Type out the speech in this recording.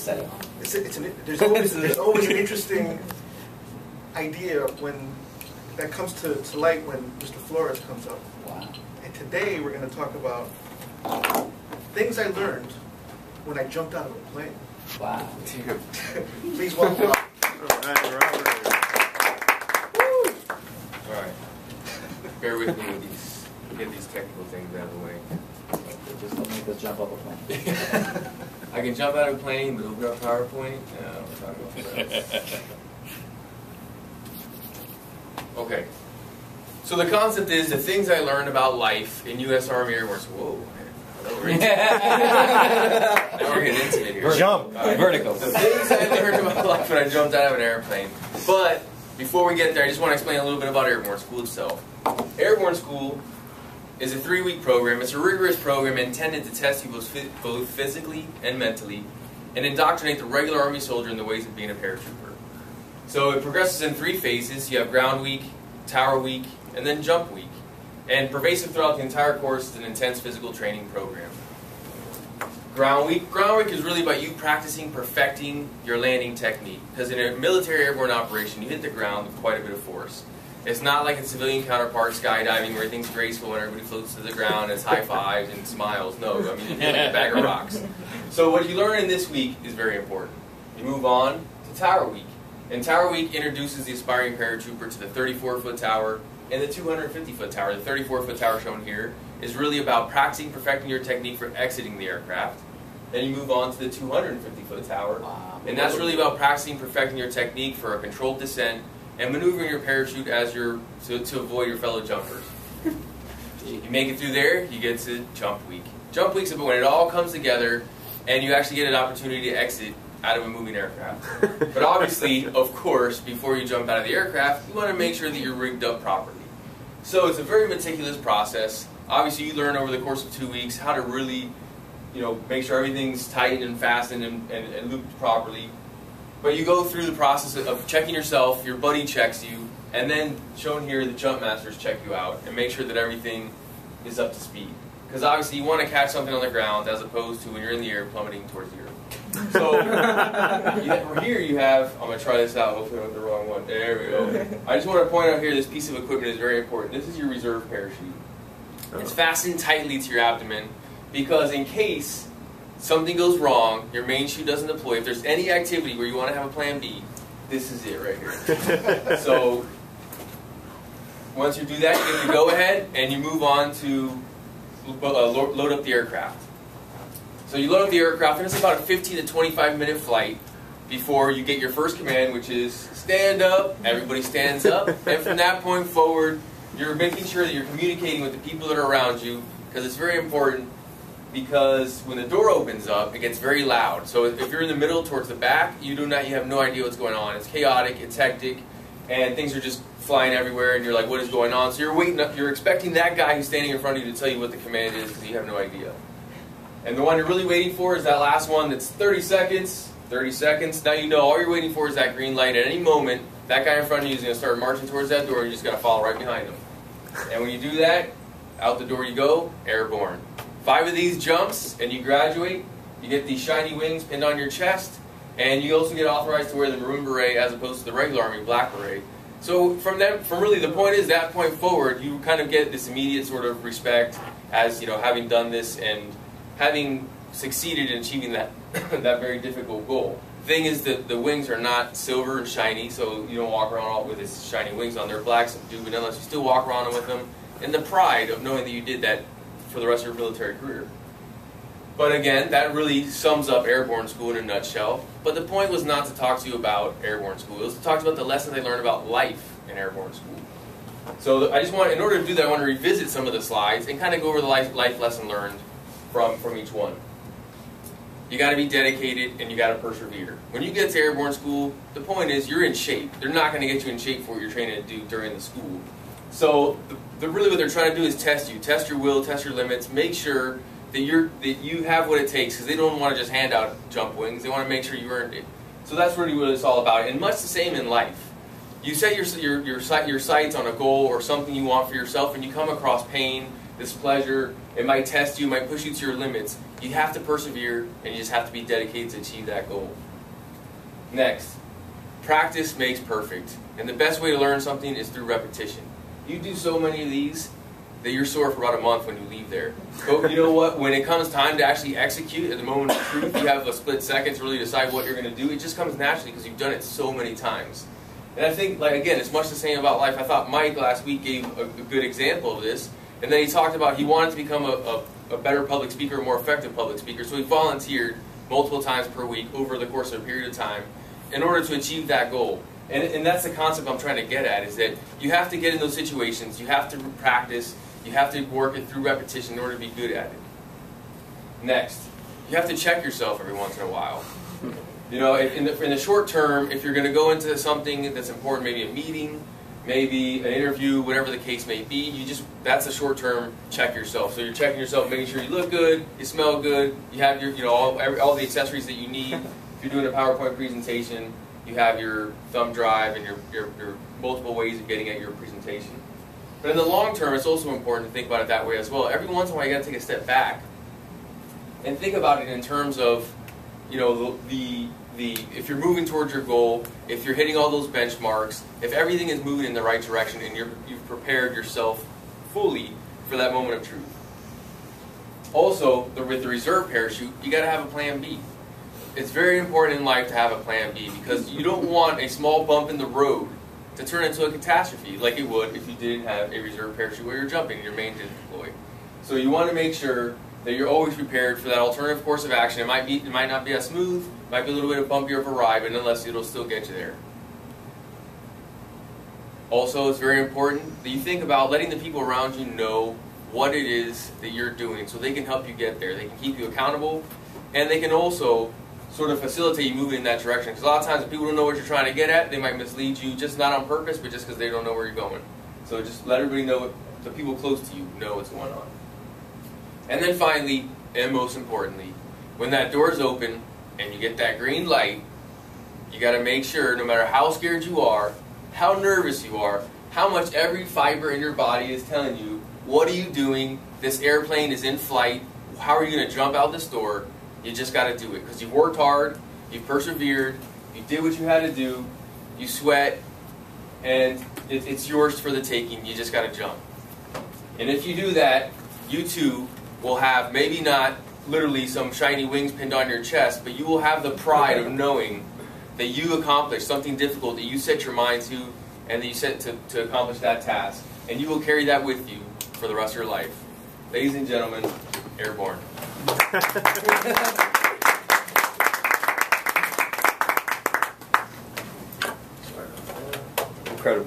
set it on. There's always an interesting idea when that comes to light when Mr. Flores comes up. Wow. And today we're going to talk about things I learned when I jumped out of a plane. Wow. Please welcome. All right. Bear with me with these. Get these technical things out of the way. Just don't make us jump off a plane. I can jump out of a plane, but open up PowerPoint. No, we're talking about that. Okay. So the concept is the things I learned about life in U.S. Army Airborne School. Whoa. Now we're getting into it here. Jump. Vertical. The things I learned about life when I jumped out of an airplane. But before we get there, I just want to explain a little bit about Airborne School itself. Airborne School is a 3-week program. It's a rigorous program intended to test you both physically and mentally and indoctrinate the regular Army soldier in the ways of being a paratrooper. So it progresses in 3 phases. You have ground week, tower week, and then jump week. And pervasive throughout the entire course is an intense physical training program. Ground week is really about you practicing, perfecting your landing technique. Because in a military airborne operation, you hit the ground with quite a bit of force. It's not like a civilian counterpart skydiving where everything's graceful and everybody floats to the ground and it's high fives and smiles. No, I mean, you hit like a bag of rocks. So what you learn in this week is very important. You move on to Tower Week. And Tower Week introduces the aspiring paratrooper to the 34-foot tower and the 250-foot tower. The 34-foot tower shown here is really about practicing, perfecting your technique for exiting the aircraft. Then you move on to the 250-foot tower. Wow. And that's really about practicing, perfecting your technique for a controlled descent and maneuvering your parachute as to avoid your fellow jumpers. You make it through there, you get to Jump Week. Jump Week's about when it all comes together and you actually get an opportunity to exit out of a moving aircraft. But obviously, of course, before you jump out of the aircraft, you want to make sure that you're rigged up properly. So it's a very meticulous process. Obviously, you learn over the course of 2 weeks how to really, make sure everything's tight and fastened and looped properly. But you go through the process of checking yourself, your buddy checks you, and then shown here, the jump masters check you out and make sure that everything is up to speed. Because obviously you want to catch something on the ground as opposed to when you're in the air plummeting towards the earth. So here you have, I'm going to try this out, hopefully I went the wrong one. There we go. I just want to point out here this piece of equipment is very important. This is your reserve parachute. It's fastened tightly to your abdomen because in case something goes wrong, your main chute doesn't deploy, if there's any activity where you want to have a plan B, this is it right here. So once you do that, you get to go ahead and you move on to load up the aircraft. So you load up the aircraft and it's about a 15 to 25 minute flight before you get your first command, which is stand up. Everybody stands up, and from that point forward you're making sure that you're communicating with the people that are around you, because it's very important. Because when the door opens up, it gets very loud. So if you're in the middle towards the back, you have no idea what's going on. It's chaotic, it's hectic, and things are just flying everywhere, and you're like, what is going on? So you're expecting that guy who's standing in front of you to tell you what the command is, because you have no idea. And the one you're really waiting for is that last one that's 30 seconds. 30 seconds. Now you know all you're waiting for is that green light. At any moment, that guy in front of you is going to start marching towards that door, and you just got to follow right behind him. And when you do that, out the door you go, airborne. 5 of these jumps and you graduate, you get these shiny wings pinned on your chest, and you also get authorized to wear the maroon beret as opposed to the regular Army black beret. So from really the point is that point forward, you kind of get this immediate sort of respect as, having done this and having succeeded in achieving that, that very difficult goal. The thing is that the wings are not silver and shiny, so you don't walk around with these shiny wings on. They're black, but nonetheless you still walk around with them, and the pride of knowing that you did that for the rest of your military career. But again, that really sums up Airborne School in a nutshell. But the point was not to talk to you about Airborne School. It was to talk about the lessons I learned about life in Airborne School. So I just want, in order to do that, I want to revisit some of the slides and kind of go over the life lesson learned from each one. You got to be dedicated and you got to persevere. When you get to Airborne School, the point is you're in shape. They're not going to get you in shape for what you're training to do during the school. So really what they're trying to do is test you, test your will, test your limits, make sure that you have what it takes, because they don't want to just hand out jump wings. They want to make sure you earned it. So that's really what it's all about, and much the same in life. You set your sights on a goal or something you want for yourself, and you come across pain, displeasure. It might test you, it might push you to your limits. You have to persevere, and you just have to be dedicated to achieve that goal. Next, practice makes perfect. And the best way to learn something is through repetition. You do so many of these that you're sore for about a month when you leave there. But you know what? When it comes time to actually execute at the moment of truth, you have a split second to really decide what you're going to do. It just comes naturally because you've done it so many times. And I think, like, again, it's much the same about life. I thought Mike last week gave a good example of this. And then he talked about he wanted to become a better public speaker, a more effective public speaker. So he volunteered multiple times per week over the course of a period of time in order to achieve that goal. And that's the concept I'm trying to get at, is that you have to get in those situations, you have to practice, you have to work it through repetition in order to be good at it. Next, you have to check yourself every once in a while. You know, in the short term, if you're going to go into something that's important, maybe a meeting, maybe an interview, whatever the case may be, that's a short term check yourself. So you're checking yourself, making sure you look good, you smell good, you have your, all the accessories that you need. If you're doing a PowerPoint presentation, you have your thumb drive and your multiple ways of getting at your presentation. But in the long term, it's also important to think about it that way as well. Every once in a while, you got to take a step back and think about it in terms of, if you're moving towards your goal, if you're hitting all those benchmarks, if everything is moving in the right direction, and you've prepared yourself fully for that moment of truth. Also, with the reserve parachute, you got to have a plan B. It's very important in life to have a plan B, because you don't want a small bump in the road to turn into a catastrophe like it would if you didn't have a reserve parachute where you're jumping and your main didn't deploy. So you want to make sure that you're always prepared for that alternative course of action. It might not be as smooth, might be a little bit bumpier of a ride, but nonetheless it'll still get you there. Also, it's very important that you think about letting the people around you know what it is that you're doing so they can help you get there. They can keep you accountable, and they can also sort of facilitate you moving in that direction. Because a lot of times if people don't know what you're trying to get at, they might mislead you, just not on purpose, but just because they don't know where you're going. So just let everybody know, the people close to you know what's going on. And then finally, and most importantly, when that door is open and you get that green light, you got to make sure, no matter how scared you are, how nervous you are, how much every fiber in your body is telling you, what are you doing? This airplane is in flight. How are you going to jump out this door? You just got to do it, because you've worked hard, you've persevered, you did what you had to do, you sweat, and it's yours for the taking. You just got to jump. And if you do that, you too will have, maybe not literally some shiny wings pinned on your chest, but you will have the pride of knowing that you accomplished something difficult that you set your mind to, and that you set to accomplish that task. And you will carry that with you for the rest of your life. Ladies and gentlemen, Airbourn. Incredible.